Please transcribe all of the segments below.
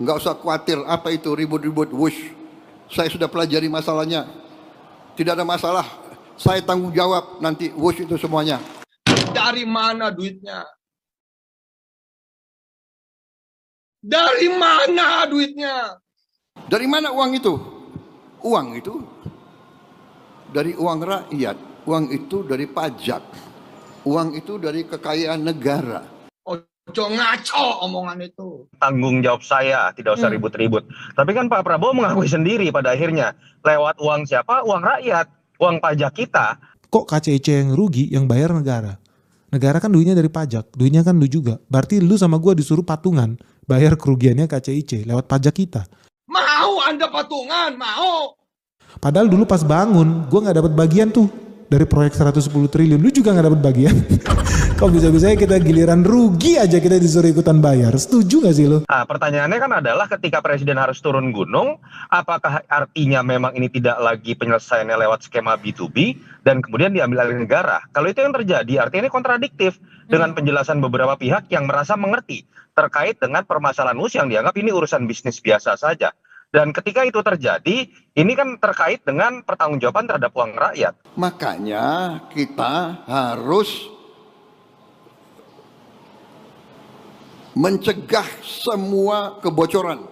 Nggak usah khawatir apa itu ribut-ribut wush. Saya sudah pelajari masalahnya. Tidak ada masalah. Saya tanggung jawab nanti wush itu semuanya. Dari mana duitnya? Dari mana duitnya? Dari mana uang itu? Uang itu dari uang rakyat. Uang itu dari pajak. Uang itu dari kekayaan negara. Ojo ngaco omongan itu. Tanggung jawab saya, tidak usah ribut-ribut. Tapi kan Pak Prabowo mengakui sendiri pada akhirnya, lewat uang siapa? Uang rakyat, uang pajak kita. Kok KCIC yang rugi, yang bayar negara? Negara kan duitnya dari pajak, duitnya kan lu juga. Berarti lu sama gua disuruh patungan, bayar kerugiannya KCIC lewat pajak kita. Mau Anda patungan, mau. Padahal dulu pas bangun, gua nggak dapat bagian tuh dari proyek 110 triliun. Lu juga nggak dapat bagian. Kok bisa-bisanya kita giliran rugi aja kita disuruh ikutan bayar? Setuju gak sih lo? Nah, pertanyaannya kan adalah ketika presiden harus turun gunung, apakah artinya memang ini tidak lagi penyelesaiannya lewat skema B2B dan kemudian diambil alih negara? Kalau itu yang terjadi, artinya ini kontradiktif dengan penjelasan beberapa pihak yang merasa mengerti terkait dengan permasalahan WUS yang dianggap ini urusan bisnis biasa saja. Dan ketika itu terjadi, ini kan terkait dengan pertanggungjawaban terhadap uang rakyat. Makanya kita harus mencegah semua kebocoran.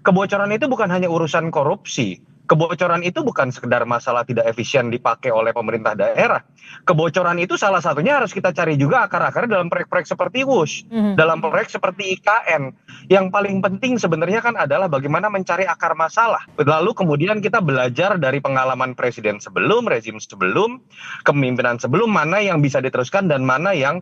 Kebocoran itu bukan hanya urusan korupsi. Kebocoran itu bukan sekedar masalah tidak efisien dipakai oleh pemerintah daerah. Kebocoran itu salah satunya harus kita cari juga akar-akarnya dalam proyek-proyek seperti WUS, dalam proyek seperti IKN. Yang paling penting sebenarnya kan adalah bagaimana mencari akar masalah. Lalu kemudian kita belajar dari pengalaman presiden sebelum, rezim sebelum, kepemimpinan sebelum, mana yang bisa diteruskan dan mana yang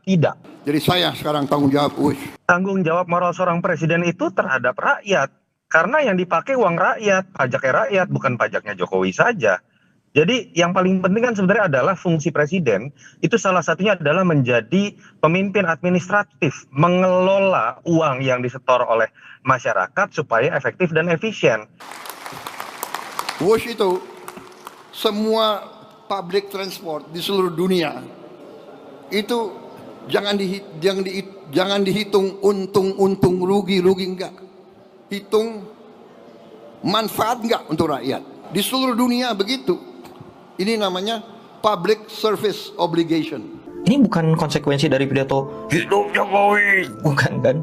tidak. Jadi saya sekarang tanggung jawab WUS. Tanggung jawab moral seorang presiden itu terhadap rakyat. Karena yang dipakai uang rakyat, pajaknya rakyat, bukan pajaknya Jokowi saja. Jadi yang paling penting kan sebenarnya adalah fungsi presiden, itu salah satunya adalah menjadi pemimpin administratif, mengelola uang yang disetor oleh masyarakat supaya efektif dan efisien. WUS itu semua public transport di seluruh dunia itu jangan dihitung untung rugi enggak. Hitung manfaat enggak untuk rakyat. Di seluruh dunia begitu. Ini namanya public service obligation. Ini bukan konsekuensi dari pidato hidup Jokowi, bukan kan?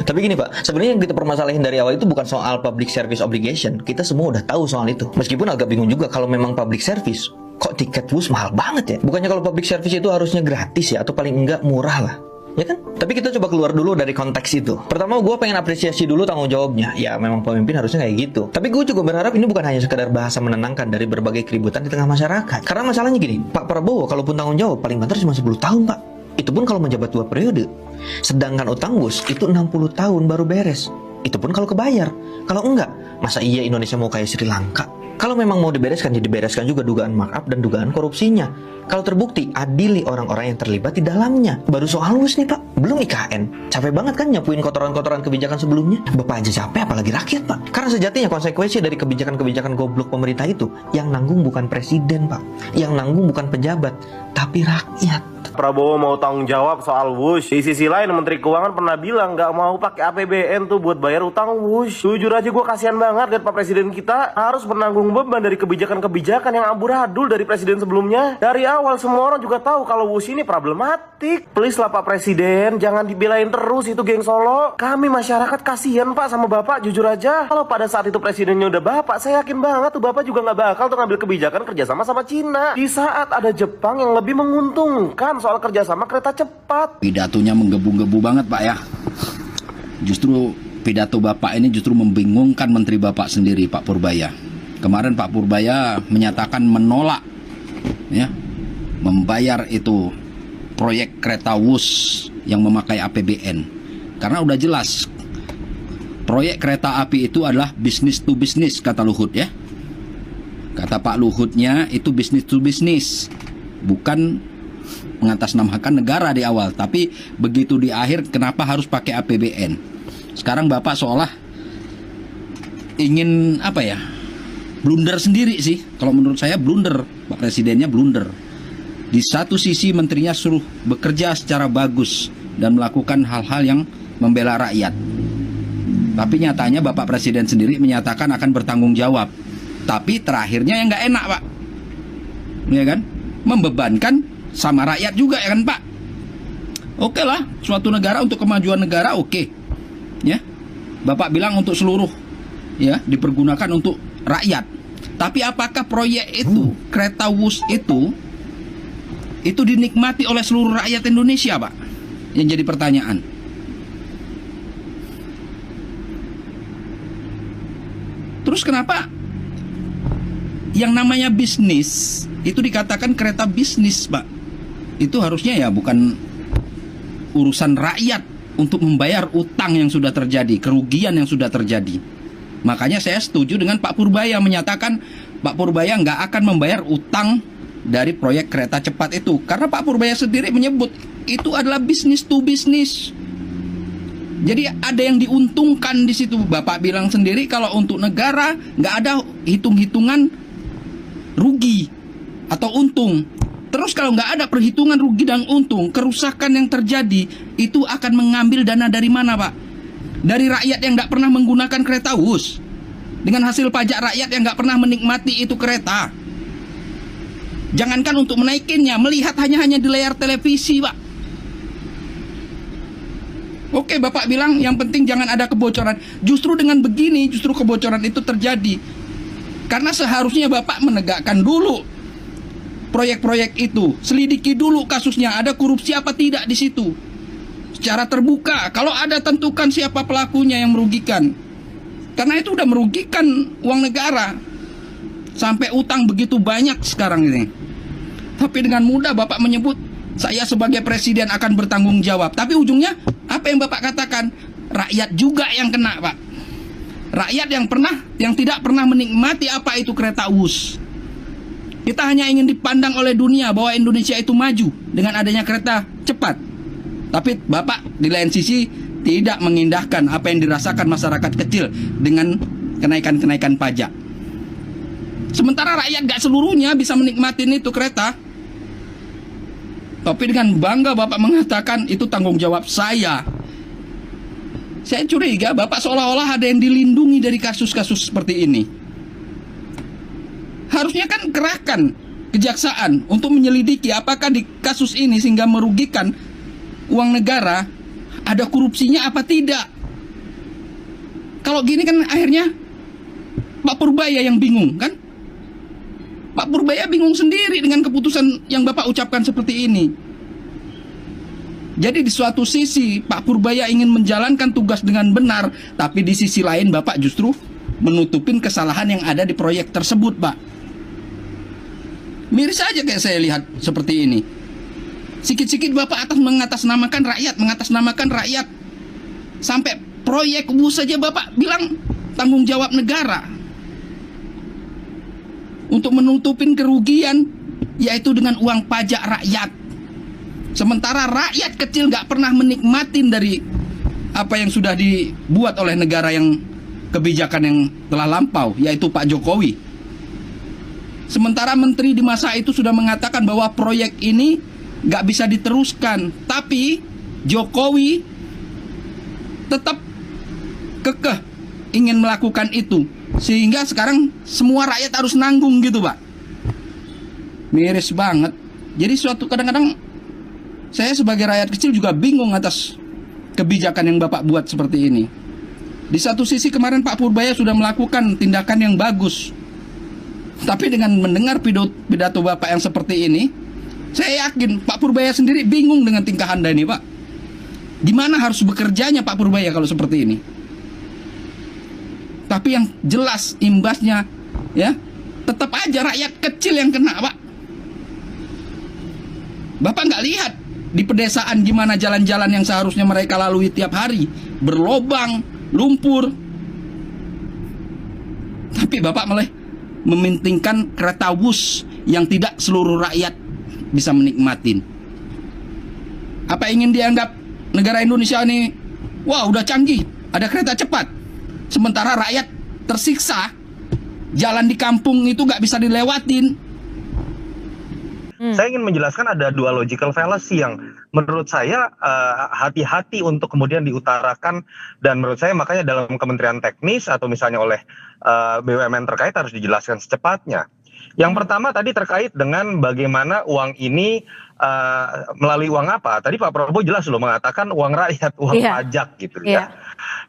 Tapi gini Pak, sebenarnya yang kita permasalahin dari awal itu bukan soal public service obligation. Kita semua udah tahu soal itu. Meskipun agak bingung juga kalau memang public service, kok tiket bus mahal banget ya? Bukannya kalau public service itu harusnya gratis ya, atau paling enggak murah lah, ya kan? Tapi kita coba keluar dulu dari konteks itu. Pertama gue pengen apresiasi dulu tanggung jawabnya. Ya memang pemimpin harusnya kayak gitu. Tapi gue juga berharap ini bukan hanya sekedar bahasa menenangkan dari berbagai keributan di tengah masyarakat. Karena masalahnya gini, Pak Prabowo kalaupun tanggung jawab paling banter cuma 10 tahun Pak. Itu pun kalau menjabat 2 periode. Sedangkan utang WUS itu 60 tahun baru beres. Itu pun kalau kebayar. Kalau enggak, masa iya Indonesia mau kayak Sri Lanka? Kalau memang mau dibereskan, ya dibereskan juga dugaan markup dan dugaan korupsinya. Kalau terbukti, adili orang-orang yang terlibat di dalamnya. Baru soal WUS nih Pak, belum IKN. Capek banget kan nyapuin kotoran-kotoran kebijakan sebelumnya. Bapak aja capek, apalagi rakyat Pak. Karena sejatinya konsekuensi dari kebijakan-kebijakan goblok pemerintah itu, yang nanggung bukan presiden Pak. Yang nanggung bukan pejabat, tapi rakyat. Prabowo mau tanggung jawab soal WUS. Di sisi lain Menteri Keuangan pernah bilang nggak mau pakai APBN tuh buat bayar utang WUS. Jujur aja gue kasihan banget lihat Pak Presiden kita harus menanggung beban dari kebijakan-kebijakan yang amburadul dari presiden sebelumnya. Dari awal semua orang juga tahu kalau WUS ini problematik. Please lah Pak Presiden, jangan dibelain terus itu geng Solo. Kami masyarakat kasihan Pak sama Bapak, jujur aja. Kalau pada saat itu presidennya udah Bapak, saya yakin banget tuh Bapak juga nggak bakal tuh ngambil kebijakan kerjasama sama Cina. Di saat ada Jepang yang lebih menguntungkan soal kerjasama kereta cepat. Pidatonya menggebu-gebu banget Pak ya. Justru pidato Bapak ini justru membingungkan Menteri Bapak sendiri, Pak Purbaya. Kemarin Pak Purbaya menyatakan menolak ya, membayar itu proyek kereta WUS yang memakai APBN. Karena udah jelas proyek kereta api itu adalah bisnis to bisnis kata Luhut ya. Kata Pak Luhutnya itu bisnis to bisnis, bukan mengatasnamakan negara di awal, tapi begitu di akhir kenapa harus pakai APBN? Sekarang Bapak seolah ingin apa ya? Blunder sendiri sih. Kalau menurut saya blunder, Pak Presidennya blunder. Di satu sisi menterinya suruh bekerja secara bagus dan melakukan hal-hal yang membela rakyat. Tapi nyatanya Bapak Presiden sendiri menyatakan akan bertanggung jawab. Tapi terakhirnya yang nggak enak, Pak. Ya kan? Membebankan sama rakyat juga, ya kan, Pak? Oke lah, suatu negara untuk kemajuan negara, oke. Ya. Bapak bilang untuk seluruh, ya, dipergunakan untuk rakyat. Tapi apakah proyek itu, kereta Wus itu dinikmati oleh seluruh rakyat Indonesia, Pak? Yang jadi pertanyaan. Terus kenapa yang namanya bisnis itu dikatakan kereta bisnis, Pak? Itu harusnya ya bukan urusan rakyat untuk membayar utang yang sudah terjadi, kerugian yang sudah terjadi. Makanya saya setuju dengan Pak Purbaya menyatakan Pak Purbaya nggak akan membayar utang dari proyek kereta cepat itu. Karena Pak Purbaya sendiri menyebut itu adalah bisnis to bisnis. Jadi ada yang diuntungkan di situ. Bapak bilang sendiri kalau untuk negara nggak ada hitung-hitungan rugi atau untung. Terus kalau nggak ada perhitungan rugi dan untung, kerusakan yang terjadi itu akan mengambil dana dari mana, Pak? Dari rakyat yang nggak pernah menggunakan kereta Wus, dengan hasil pajak rakyat yang nggak pernah menikmati itu kereta. Jangankan untuk menaikinnya, melihat hanya di layar televisi, Pak. Oke, Bapak bilang yang penting jangan ada kebocoran. Justru dengan begini, justru kebocoran itu terjadi. Karena seharusnya Bapak menegakkan dulu proyek-proyek itu. Selidiki dulu kasusnya, ada korupsi apa tidak di situ. Secara terbuka, kalau ada tentukan siapa pelakunya yang merugikan. Karena itu udah merugikan uang negara. Sampai utang begitu banyak sekarang ini. Tapi dengan mudah Bapak menyebut, saya sebagai presiden akan bertanggung jawab. Tapi ujungnya, apa yang Bapak katakan? Rakyat juga yang kena, Pak. Rakyat yang tidak pernah menikmati apa itu kereta Wus. Kita hanya ingin dipandang oleh dunia bahwa Indonesia itu maju dengan adanya kereta cepat. Tapi Bapak di lain sisi tidak mengindahkan apa yang dirasakan masyarakat kecil dengan kenaikan-kenaikan pajak. Sementara rakyat gak seluruhnya bisa menikmati itu kereta. Tapi dengan bangga Bapak mengatakan itu tanggung jawab saya. Saya curiga Bapak seolah-olah ada yang dilindungi dari kasus-kasus seperti ini. Harusnya kan kerahkan kejaksaan untuk menyelidiki apakah di kasus ini sehingga merugikan uang negara, ada korupsinya apa tidak. Kalau gini kan akhirnya Pak Purbaya yang bingung kan. Pak Purbaya bingung sendiri dengan keputusan yang Bapak ucapkan seperti ini. Jadi di suatu sisi Pak Purbaya ingin menjalankan tugas dengan benar, tapi di sisi lain Bapak justru menutupin kesalahan yang ada di proyek tersebut, Pak. Miris aja kayak saya lihat seperti ini. Sikit-sikit Bapak mengatasnamakan rakyat. Sampai proyek Wus saja Bapak bilang tanggung jawab negara. Untuk menutupin kerugian, yaitu dengan uang pajak rakyat. Sementara rakyat kecil gak pernah menikmatin dari apa yang sudah dibuat oleh negara yang kebijakan yang telah lampau, yaitu Pak Jokowi. Sementara menteri di masa itu sudah mengatakan bahwa proyek ini gak bisa diteruskan. Tapi Jokowi tetap kekeh ingin melakukan itu. Sehingga sekarang semua rakyat harus nanggung gitu, Pak. Miris banget. Jadi kadang-kadang saya sebagai rakyat kecil juga bingung atas kebijakan yang Bapak buat seperti ini. Di satu sisi kemarin Pak Purbaya sudah melakukan tindakan yang bagus. Tapi dengan mendengar pidato Bapak yang seperti ini, saya yakin Pak Purbaya sendiri bingung dengan tingkah Anda ini, Pak. Gimana harus bekerjanya Pak Purbaya kalau seperti ini? Tapi yang jelas imbasnya ya tetap aja rakyat kecil yang kena, Pak. Bapak nggak lihat di pedesaan gimana jalan-jalan yang seharusnya mereka lalui tiap hari, berlobang, lumpur. Tapi Bapak malah mementingkan kereta Wus yang tidak seluruh rakyat bisa menikmatin. Apa ingin dianggap negara Indonesia ini, wah udah canggih, ada kereta cepat. Sementara rakyat tersiksa, jalan di kampung itu gak bisa dilewatin. Saya ingin menjelaskan ada dua logical fallacy yang menurut saya hati-hati untuk kemudian diutarakan, dan menurut saya makanya dalam kementerian teknis atau misalnya oleh BUMN terkait harus dijelaskan secepatnya. Yang pertama tadi terkait dengan bagaimana uang ini melalui uang apa. Tadi Pak Prabowo jelas loh mengatakan uang rakyat, uang pajak gitu ya.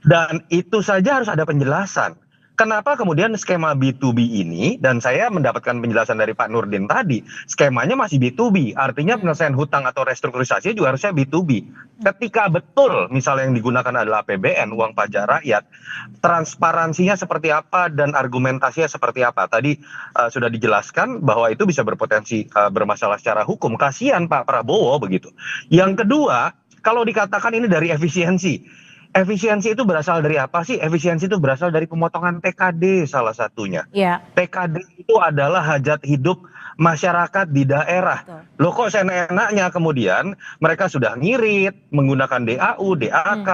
Dan itu saja harus ada penjelasan. Kenapa kemudian skema B2B ini, dan saya mendapatkan penjelasan dari Pak Nurdin tadi, skemanya masih B2B, artinya penyelesaian hutang atau restrukturisasi juga harusnya B2B. Ketika betul misalnya yang digunakan adalah APBN, uang pajak rakyat, transparansinya seperti apa dan argumentasinya seperti apa. Tadi sudah dijelaskan bahwa itu bisa berpotensi bermasalah secara hukum. Kasihan Pak Prabowo begitu. Yang kedua, kalau dikatakan ini dari efisiensi. Efisiensi itu berasal dari apa sih? Efisiensi itu berasal dari pemotongan TKD salah satunya. TKD itu adalah hajat hidup masyarakat di daerah. Loh kok seenaknya kemudian mereka sudah ngirit menggunakan DAU, DAK,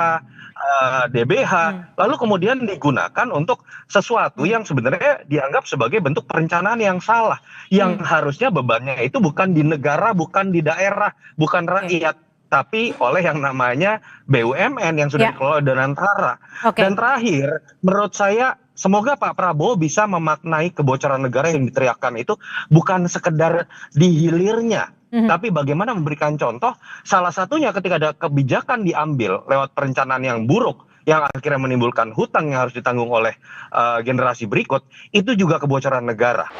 DBH, lalu kemudian digunakan untuk sesuatu yang sebenarnya dianggap sebagai bentuk perencanaan yang salah. Yang harusnya bebannya itu bukan di negara, bukan di daerah, bukan rakyat. Tapi oleh yang namanya BUMN yang sudah dikelola dengan antara. Dan terakhir, menurut saya semoga Pak Prabowo bisa memaknai kebocoran negara yang diteriakkan itu bukan sekedar di hilirnya, tapi bagaimana memberikan contoh, salah satunya ketika ada kebijakan diambil lewat perencanaan yang buruk, yang akhirnya menimbulkan hutang yang harus ditanggung oleh generasi berikut, itu juga kebocoran negara.